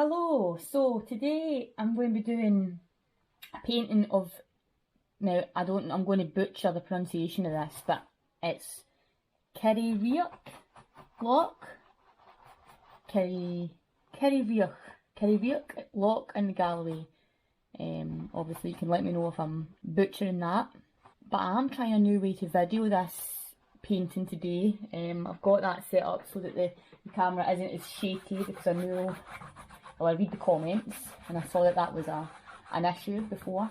Hello, so today I'm going to be doing a painting of, now I'm going to butcher the pronunciation of this, but it's Kirriereoch Loch, Kirriereoch Loch in Galloway. Obviously you can let me know if I'm butchering that, but I'm trying a new way to video this painting today. I've got that set up so that the camera isn't as shaky, because I know, well, I read the comments and I saw that that was an issue before.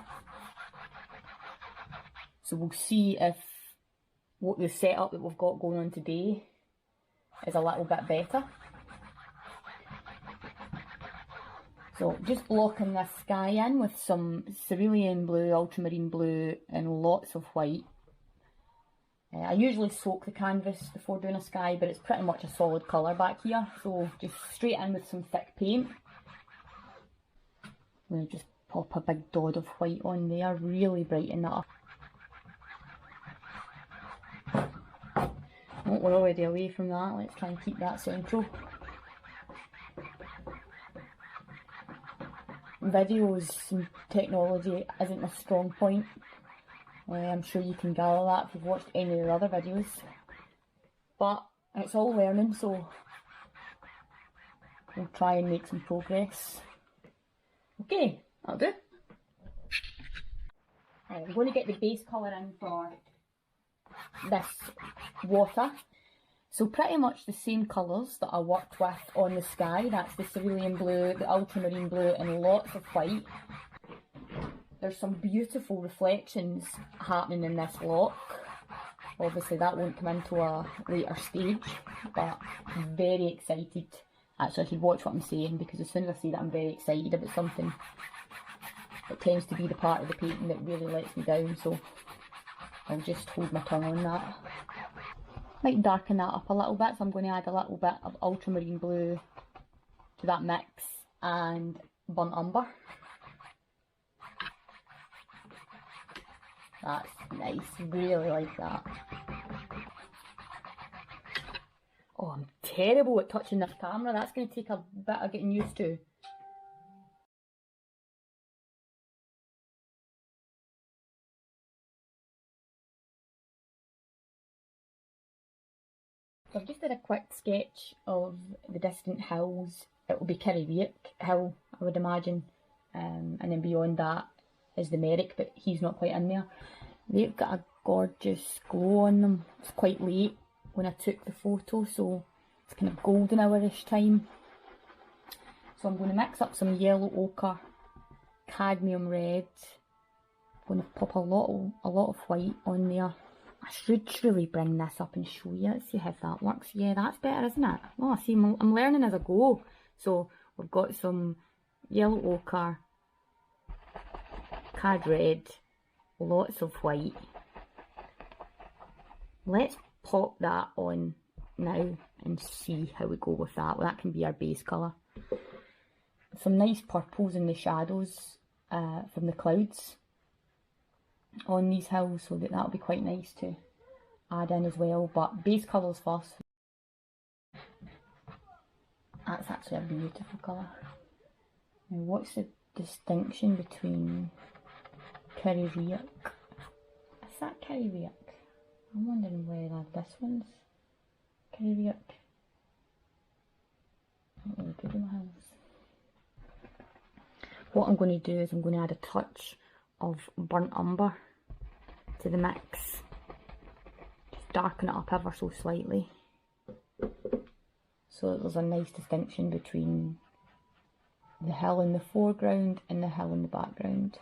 So we'll see if what the setup that we've got going on today is a little bit better. So just blocking this sky in with some cerulean blue, ultramarine blue and lots of white. I usually soak the canvas before doing a sky, but it's pretty much a solid colour back here, so just straight in with some thick paint. I'm going to just pop a big dot of white on there, really brighten that up. Oh, we're already away from that, let's try and keep that central. Videos and technology isn't a strong point. I'm sure you can gather that if you've watched any of the other videos. But it's all learning, so we'll try and make some progress. Okay, that'll do. Right, I'm going to get the base colour in for this water. So pretty much the same colours that I worked with on the sky. That's the cerulean blue, the ultramarine blue and lots of white. There's some beautiful reflections happening in this loch. Obviously that won't come into a later stage, but I'm very excited. Actually, I should watch what I'm saying, because as soon as I say that I'm very excited about something, it tends to be the part of the painting that really lets me down, so I'll just hold my tongue on that. Might darken that up a little bit, so I'm going to add a little bit of ultramarine blue to that mix and burnt umber. That's nice, really like that. Oh, I'm terrible at touching this camera, that's going to take a bit of getting used to. So I've just did a quick sketch of the distant hills. It will be Kirriereoch Hill, I would imagine, and then beyond that is the Merrick, but he's not quite in there. They've got a gorgeous glow on them. It's quite late when I took the photo, so it's kind of golden hour-ish time. So I'm going to mix up some yellow ochre, cadmium red. I'm going to pop a lot of white on there. I should really bring this up and show you. Let's see how that works. Yeah, that's better, isn't it? Oh, see, I'm learning as I go. So we've got some yellow ochre, cad red, lots of white. Let's pop that on now and see how we go with that. Well, that can be our base colour. Some nice purples in the shadows from the clouds on these hills, so that'll be quite nice to add in as well, but base colours first. That's actually a beautiful colour. Now what's the distinction between Kirriereoch? Is that Kirriereoch? I'm wondering whether this one's Kirriereoch. Not really good in the hills. What I'm going to do is I'm going to add a touch of burnt umber to the mix. Just darken it up ever so slightly, so that there's a nice distinction between the hill in the foreground and the hill in the background.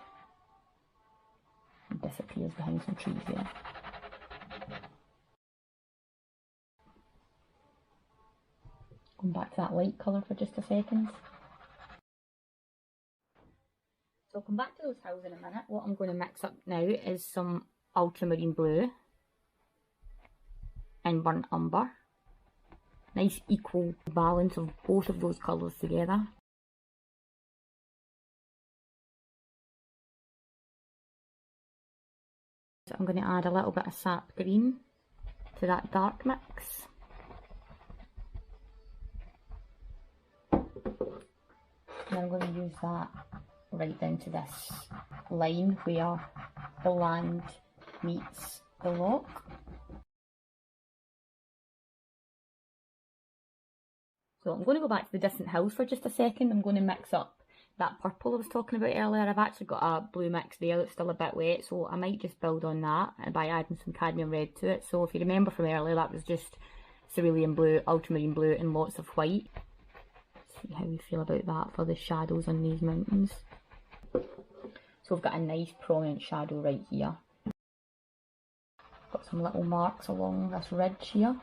It disappears behind some trees there. Going back to that light colour for just a second. So I'll come back to those hills in a minute. What I'm going to mix up now is some ultramarine blue and burnt umber. Nice equal balance of both of those colours together. So I'm going to add a little bit of sap green to that dark mix. And I'm going to use that right down to this line where the land meets the loch. So I'm going to go back to the distant hills for just a second. I'm going to mix up that purple I was talking about earlier. I've actually got a blue mix there that's still a bit wet, so I might just build on that by adding some cadmium red to it. So if you remember from earlier, that was just cerulean blue, ultramarine blue and lots of white. See how we feel about that for the shadows on these mountains. So I've got a nice prominent shadow right here. Got some little marks along this ridge here.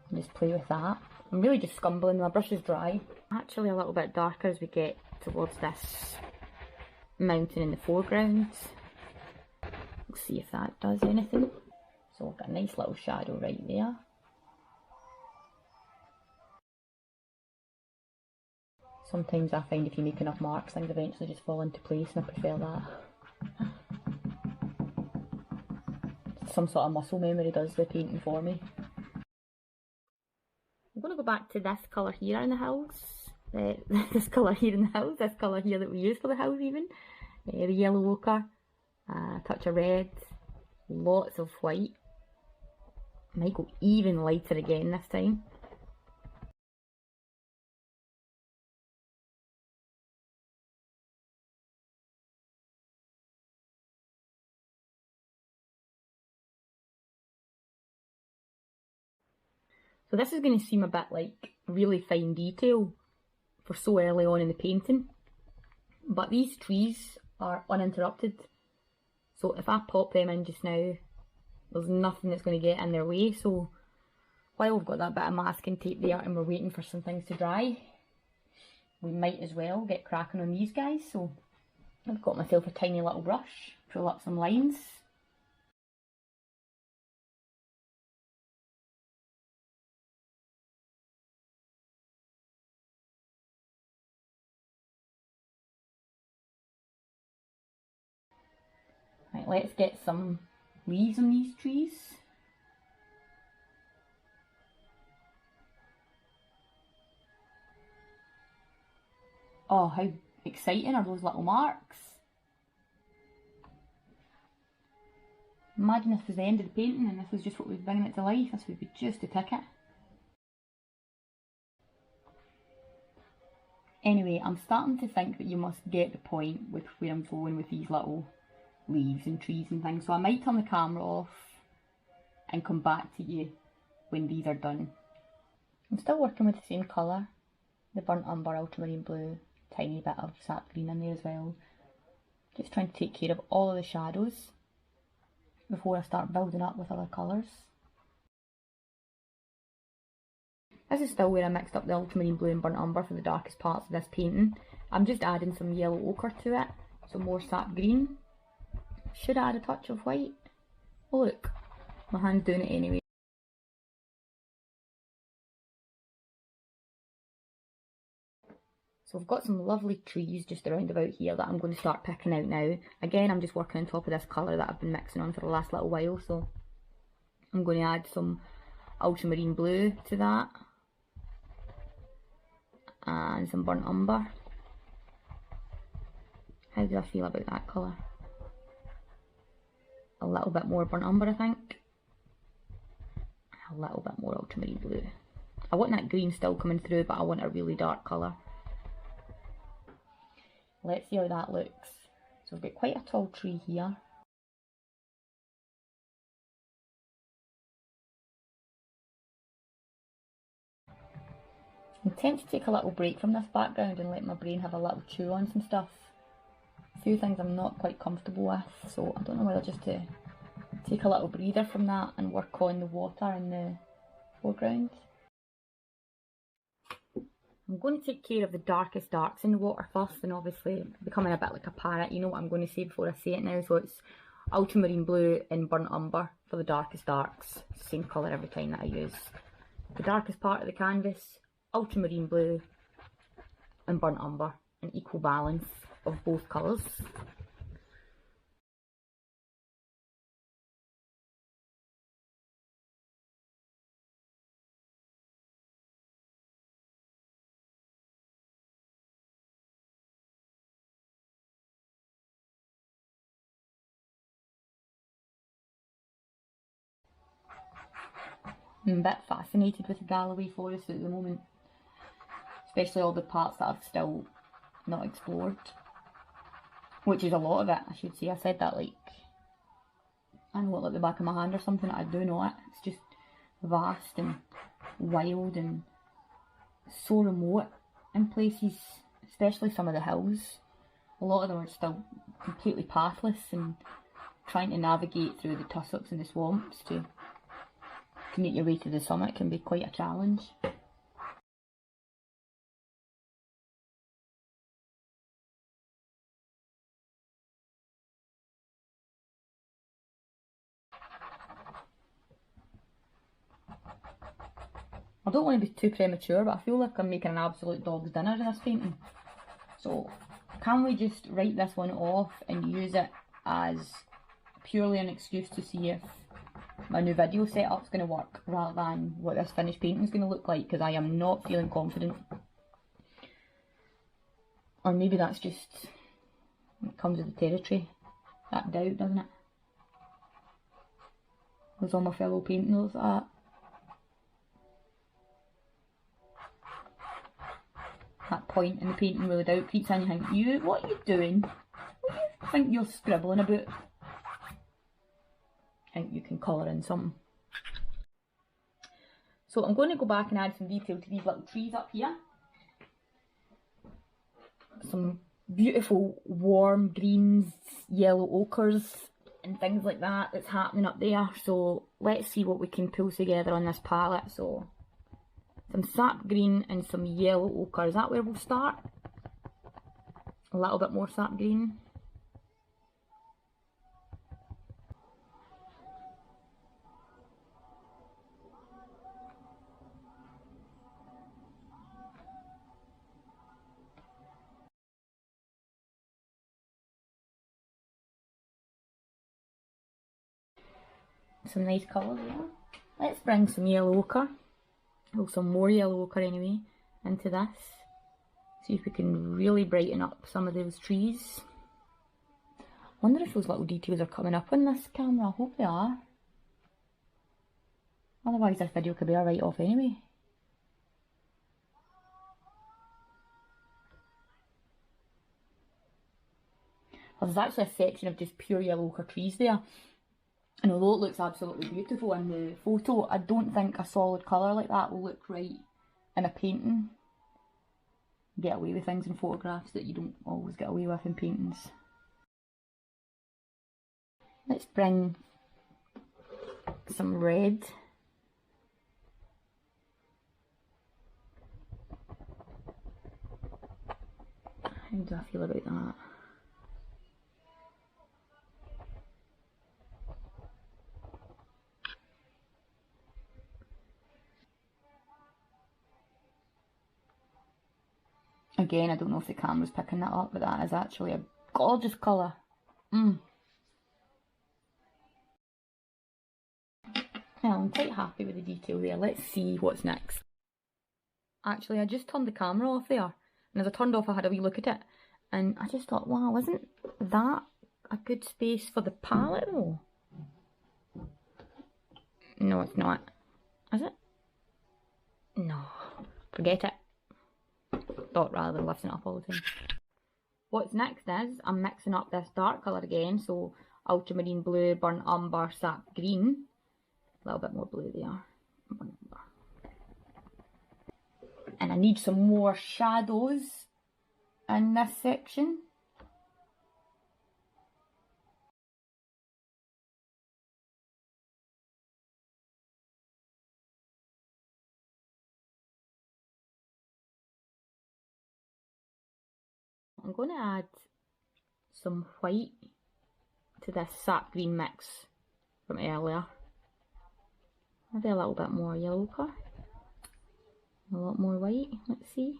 And just play with that. I'm really just scumbling, my brush is dry. Actually a little bit darker as we get towards this mountain in the foreground. We'll see if that does anything. So I've got a nice little shadow right there. Sometimes I find if you make enough marks, things eventually just fall into place, and I prefer that. Some sort of muscle memory does the painting for me. I'm going to go back to this colour here in the hills. This colour here in the hills, this colour here that we use for the hills even. The yellow ochre, a touch of red, lots of white. I might go even lighter again this time. So this is going to seem a bit like really fine detail for so early on in the painting, but these trees are uninterrupted, so if I pop them in just now, there's nothing that's going to get in their way. So while we've got that bit of masking tape there and we're waiting for some things to dry, we might as well get cracking on these guys. So I've got myself a tiny little brush, pull up some lines. Right, let's get some leaves on these trees. Oh, how exciting are those little marks? Imagine if this was the end of the painting and this was just what was bringing it to life. This would be just a ticket. Anyway, I'm starting to think that you must get the point with where I'm going with these little leaves and trees and things. So I might turn the camera off and come back to you when these are done. I'm still working with the same colour, the burnt umber, ultramarine blue, tiny bit of sap green in there as well. Just trying to take care of all of the shadows before I start building up with other colours. This is still where I mixed up the ultramarine blue and burnt umber for the darkest parts of this painting. I'm just adding some yellow ochre to it, so more sap green. Should add a touch of white. Oh look, my hand's doing it anyway. So I've got some lovely trees just around about here that I'm going to start picking out now. Again, I'm just working on top of this colour that I've been mixing on for the last little while, so I'm going to add some ultramarine blue to that. And some burnt umber. How do I feel about that colour? A little bit more burnt umber, I think. A little bit more ultramarine blue. I want that green still coming through, but I want a really dark colour. Let's see how that looks. So we've got quite a tall tree here. I'm tempted to take a little break from this background and let my brain have a little chew on some stuff. A few things I'm not quite comfortable with, so I don't know whether just to take a little breather from that and work on the water in the foreground. I'm going to take care of the darkest darks in the water first, and obviously becoming a bit like a parrot, you know what I'm going to say before I say it now. So it's ultramarine blue and burnt umber for the darkest darks, same colour every time that I use. The darkest part of the canvas, ultramarine blue and burnt umber, an equal balance of both colours. I'm a bit fascinated with the Galloway Forest at the moment, especially all the parts that I've still not explored, which is a lot of it, I should say. I said that like, I know it like the back of my hand or something. I do know it. It's just vast and wild and so remote in places, especially some of the hills. A lot of them are still completely pathless, and trying to navigate through the tussocks and the swamps to make your way to the summit can be quite a challenge. I don't want to be too premature, but I feel like I'm making an absolute dog's dinner in this painting. So can we just write this one off and use it as purely an excuse to see if my new video setup's going to work, rather than what this finished painting's going to look like, because I am not feeling confident. Or maybe that's just, it comes with the territory, that doubt, doesn't it? There's all my fellow painters like that. That point in the painting where the doubt creeps in, you think, what are you doing? What do you think you're scribbling about? I think you can colour in something. So I'm going to go back and add some detail to these little trees up here. Some beautiful warm greens, yellow ochres and things like that that's happening up there. So let's see what we can pull together on this palette. So some sap green and some yellow ochre. Is that where we'll start? A little bit more sap green. Some nice colours there. Let's bring some yellow ochre, or some more yellow ochre anyway, into this. See if we can really brighten up some of those trees. Wonder if those little details are coming up on this camera. I hope they are. Otherwise this video could be a write-off anyway. There's actually a section of just pure yellow ochre trees there. And although it looks absolutely beautiful in the photo, I don't think a solid colour like that will look right in a painting. You get away with things in photographs that you don't always get away with in paintings. Let's bring some red. How do I feel about that? Again, I don't know if the camera's picking that up, but that is actually a gorgeous colour. Well, I'm quite happy with the detail there. Let's see what's next. Actually, I just turned the camera off there, and as I turned off I had a wee look at it, and I just thought, wow, isn't that a good space for the palette though? No, it's not. Is it? No. Forget it. Thought rather than lifting it up all the time. What's next is, I'm mixing up this dark colour again, so ultramarine blue, burnt umber, sap green. A little bit more blue there. And I need some more shadows in this section. I'm going to add some white to this sap green mix from earlier. Maybe a little bit more yellow ochre. A lot more white, let's see.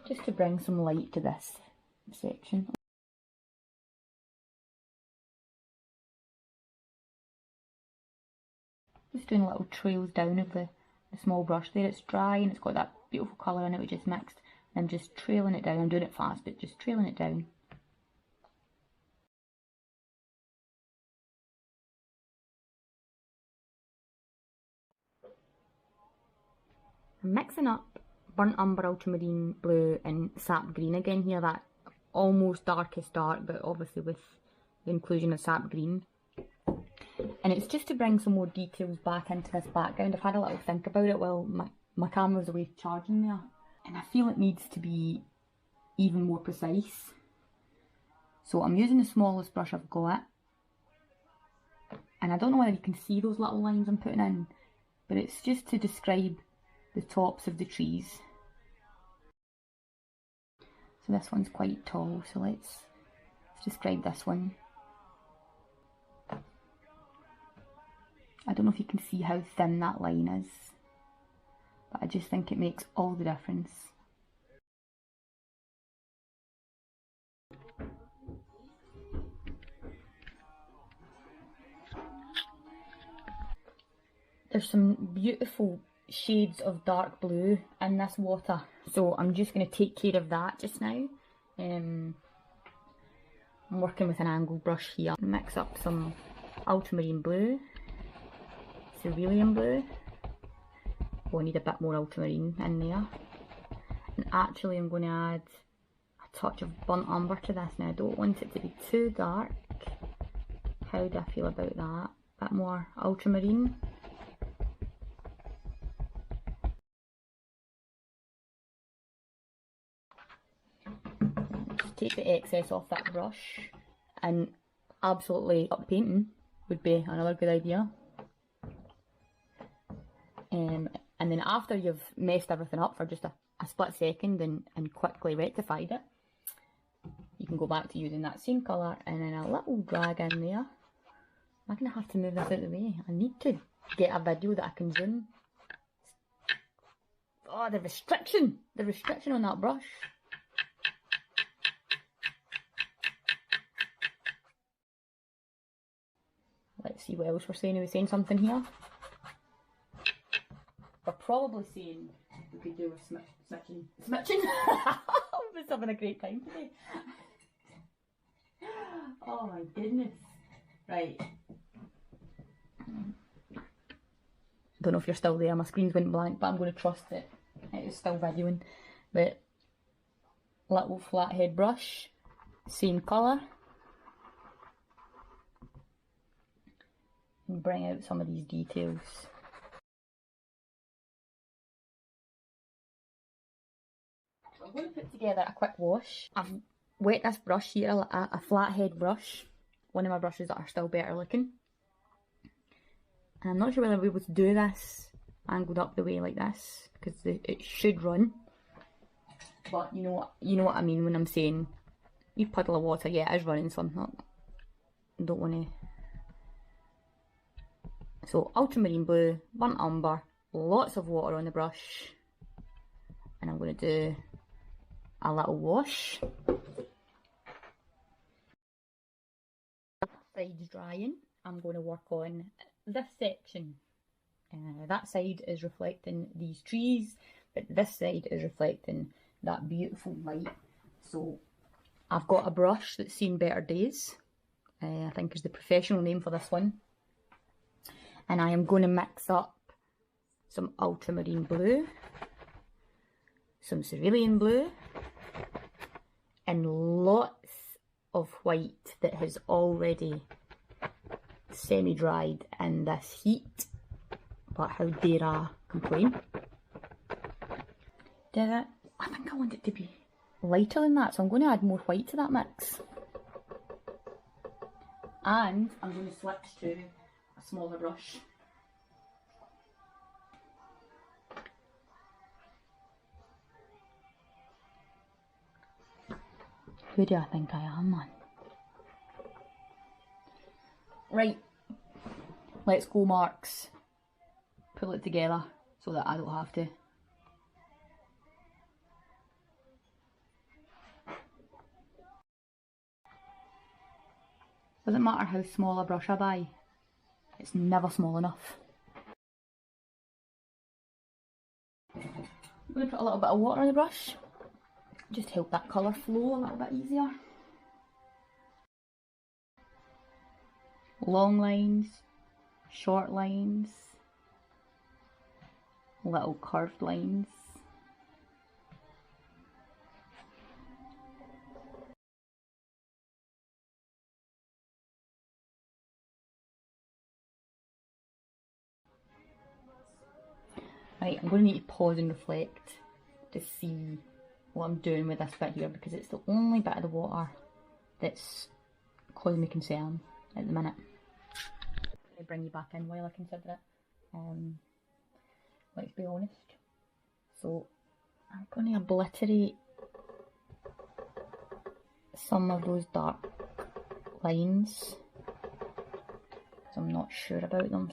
Just to bring some light to this section. Just doing little trails down of the small brush there. It's dry and it's got that beautiful colour in it we just mixed. I'm just trailing it down. I'm doing it fast, but just trailing it down. I'm mixing up burnt umber, ultramarine blue and sap green again here, that almost darkest dark, but obviously with the inclusion of sap green. And it's just to bring some more details back into this background. I've had a little think about it while my camera's away charging there. And I feel it needs to be even more precise. So I'm using the smallest brush I've got. And I don't know whether you can see those little lines I'm putting in, but it's just to describe the tops of the trees. So this one's quite tall, so let's describe this one. I don't know if you can see how thin that line is, but I just think it makes all the difference. There's some beautiful shades of dark blue in this water, so I'm just going to take care of that just now. I'm working with an angle brush here. Mix up some ultramarine blue, cerulean blue. Oh, I need a bit more ultramarine in there. And actually I'm going to add a touch of burnt umber to this. Now I don't want it to be too dark. How do I feel about that? A bit more ultramarine. Just take the excess off that brush, and absolutely up painting would be another good idea. And then after you've messed everything up for just a split second and quickly rectified it, you can go back to using that same colour and then a little drag in there. I'm going to have to move this out of the way. I need to get a video that I can zoom. Oh, the restriction on that brush. Let's see what else we're saying. Are we saying something here? We're probably saying we could do with smitching. I was having a great time today. Oh my goodness. Right. Don't know if you're still there, my screen's went blank, but I'm going to trust it. It is still videoing. But little flathead brush, same colour. And bring out some of these details. I'm going to put together a quick wash. I've wet this brush here, a flathead brush, one of my brushes that are still better looking. And I'm not sure whether I'll be able to do this angled up the way like this, because it should run. But you know what I mean when I'm saying, you puddle of water, yeah, it is running, so I don't want to. So ultramarine blue, burnt umber, lots of water on the brush, and I'm going to do a little wash. Side's drying, I'm going to work on this section. That side is reflecting these trees, but this side is reflecting that beautiful light. So I've got a brush that's seen better days, I think is the professional name for this one. And I am going to mix up some ultramarine blue, some cerulean blue, and lots of white that has already semi-dried in this heat. But how dare I complain? I think I want it to be lighter than that, so I'm going to add more white to that mix. And I'm going to switch to a smaller brush. Who do I think I am, man? Right, let's go, Marks. Pull it together so that I don't have to. Doesn't matter how small a brush I buy, it's never small enough. I'm going to put a little bit of water on the brush, just to help that colour flow a little bit easier. Long lines, short lines, little curved lines. Right, I'm going to need to pause and reflect to see what I'm doing with this bit here, because it's the only bit of the water that's causing me concern at the minute. Let me bring you back in while I consider it. Let's be honest. So I'm going to obliterate some of those dark lines because I'm not sure about them.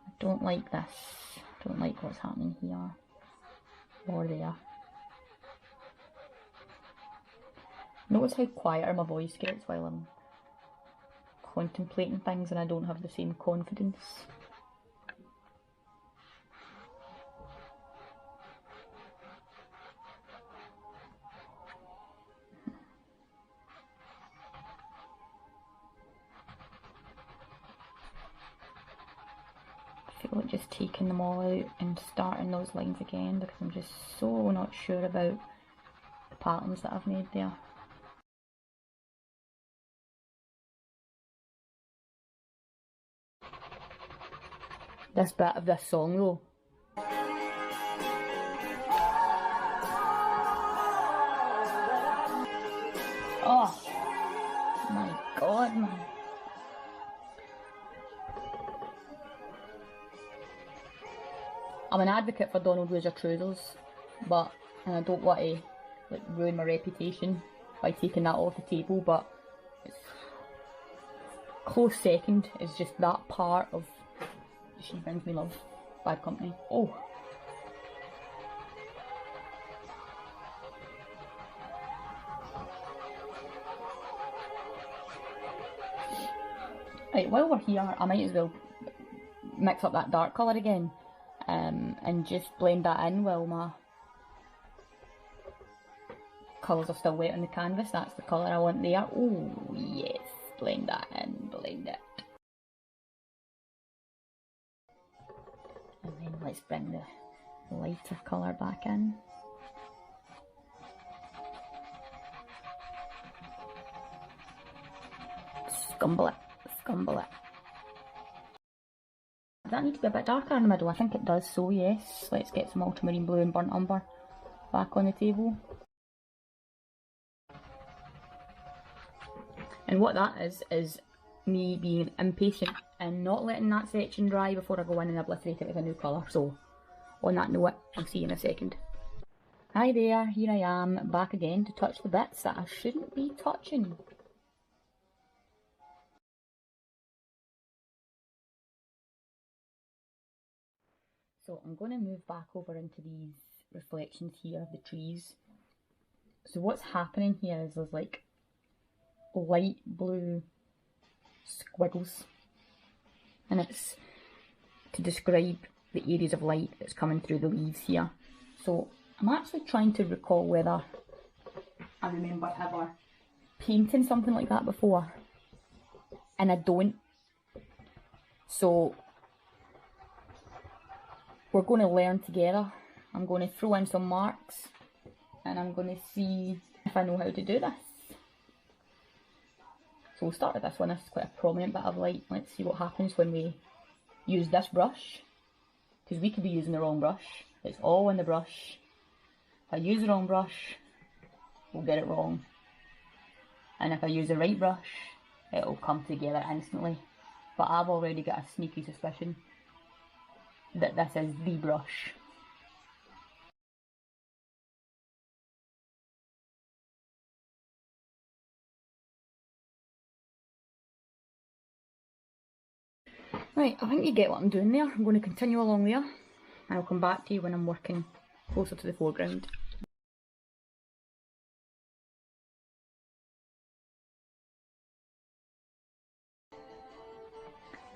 I don't like this. I don't like what's happening here or there. Notice how quieter my voice gets while I'm contemplating things and I don't have the same confidence. I feel like just taking them all out and starting those lines again because I'm just so not sure about the patterns that I've made there. This bit of this song though. Oh my god, man. I'm an advocate for Donald wears your trousers, but and I don't want to like ruin my reputation by taking that off the table, but it's close second is just that part of She Brings Me Love, Bad Company. Oh. Right, while we're here, I might as well mix up that dark colour again and just blend that in while my colours are still wet on the canvas. That's the colour I want there. Oh yes, blend that in, blend it. And then let's bring the lighter colour back in. Scumble it, scumble it. Does that need to be a bit darker in the middle? I think it does, so yes. Let's get some ultramarine blue and burnt umber back on the table. And what that is me being impatient and not letting that section dry before I go in and obliterate it with a new colour. So, on that note, I'll see you in a second. Hi there, here I am, back again to touch the bits that I shouldn't be touching. So I'm going to move back over into these reflections here of the trees. So what's happening here is there's like light blue squiggles, and it's to describe the areas of light that's coming through the leaves here. So I'm actually trying to recall whether I remember ever painting something like that before, and I don't. So we're going to learn together. I'm going to throw in some marks and I'm going to see if I know how to do this. So we'll start with this one. This is quite a prominent bit of light. Let's see what happens when we use this brush, because we could be using the wrong brush. It's all in the brush. If I use the wrong brush, we'll get it wrong. And if I use the right brush, it'll come together instantly. But I've already got a sneaky suspicion that this is the brush. Right, I think you get what I'm doing there. I'm going to continue along there and I'll come back to you when I'm working closer to the foreground.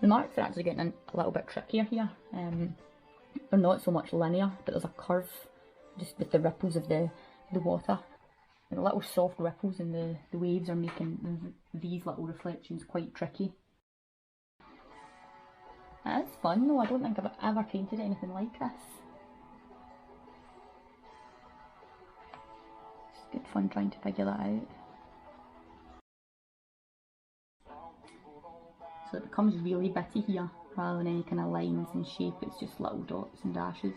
The marks are actually getting a little bit trickier here. They're not so much linear, but there's a curve just with the ripples of the water. And the little soft ripples in the waves are making these little reflections quite tricky. It is fun though. I don't think I've ever painted anything like this. good fun trying to figure that out. So it becomes really bitty here, rather than any kind of lines and shape, it's just little dots and dashes.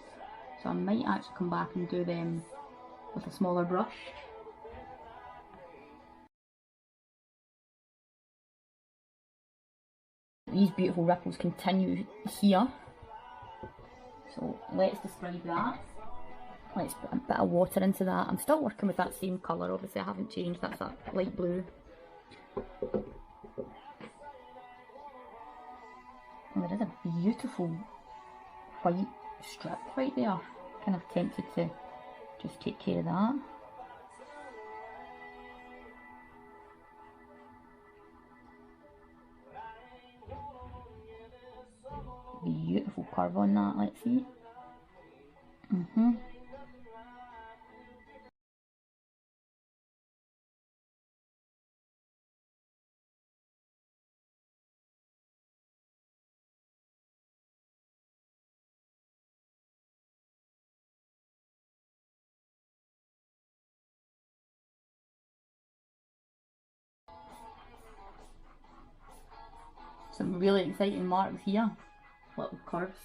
So I might actually come back and do them with a smaller brush. These beautiful ripples continue here. So let's describe that. Let's put a bit of water into that. I'm still working with that same colour, obviously I haven't changed, that's that light blue. And there is a beautiful white strip right there. Kind of tempted to just take care of that. Beautiful curve on that, let's see. Some really exciting marks here, little curves.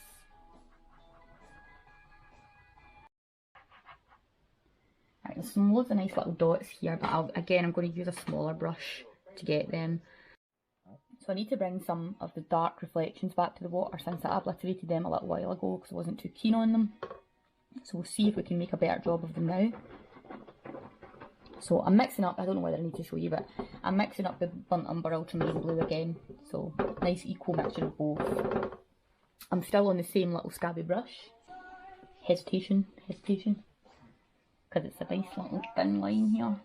Right, there's some loads of nice little dots here, but I'm going to use a smaller brush to get them. So I need to bring some of the dark reflections back to the water since I obliterated them a little while ago because I wasn't too keen on them. So we'll see if we can make a better job of them now. So I'm mixing up, I don't know whether I need to show you, but I'm mixing up the burnt umber ultramarine blue again. So nice equal mixture of both. I'm still on the same little scabby brush. Hesitation. Because it's a nice little thin line here.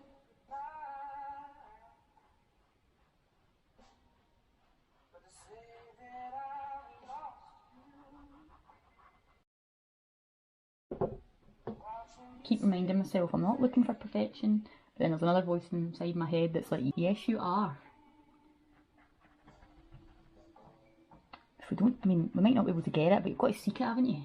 Keep reminding myself I'm not looking for perfection, but then there's another voice inside my head that's like, yes you are. If we don't, I mean, we might not be able to get it, but you've got to seek it, haven't you?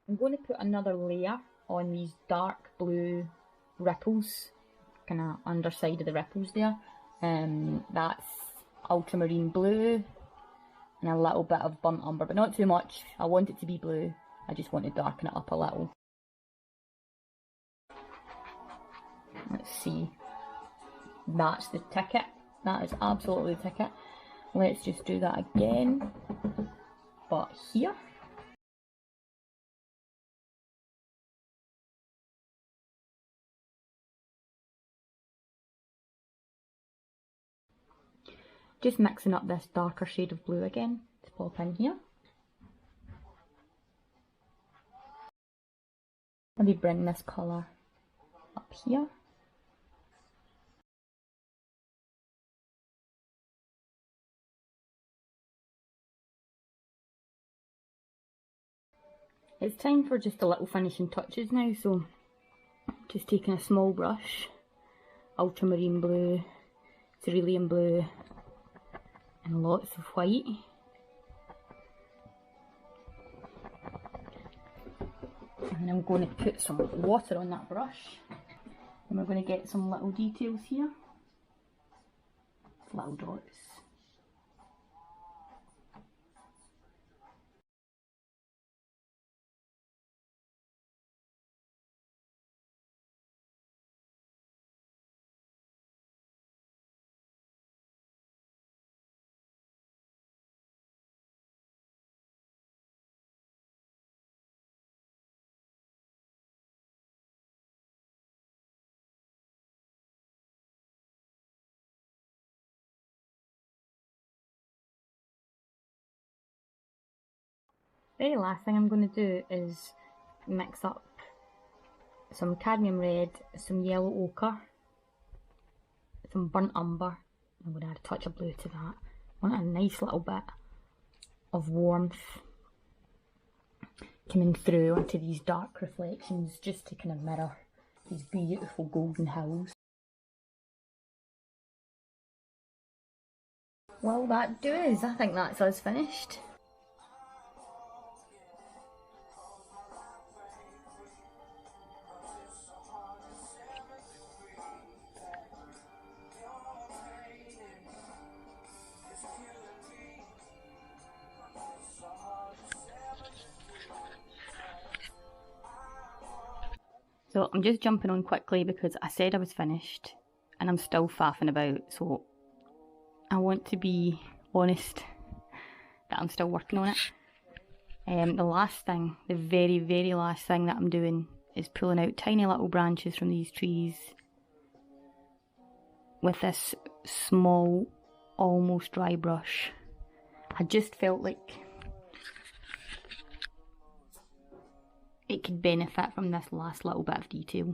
I'm going to put another layer on these dark blue ripples, kind of underside of the ripples there. That's ultramarine blue and a little bit of burnt umber, but not too much. I want it to be blue, I just want to darken it up a little. Let's see, that's the ticket, that is absolutely the ticket. Let's just do that again, but here. Just mixing up this darker shade of blue again to pop in here. Maybe bring this colour up here. It's time for just a little finishing touches now, so just taking a small brush, ultramarine blue, cerulean blue, and lots of white. And then I'm going to put some water on that brush, and we're going to get some little details here, little dots. Very last thing I'm going to do is mix up some cadmium red, some yellow ochre, some burnt umber. I'm going to add a touch of blue to that. I want a nice little bit of warmth coming through onto these dark reflections, just to kind of mirror these beautiful golden hills. Well, that does. I think that's us finished. So I'm just jumping on quickly because I said I was finished and I'm still faffing about, so I want to be honest that I'm still working on it. The last thing, the very, very last thing that I'm doing is pulling out tiny little branches from these trees with this small, almost dry brush. I just felt like it could benefit from this last little bit of detail.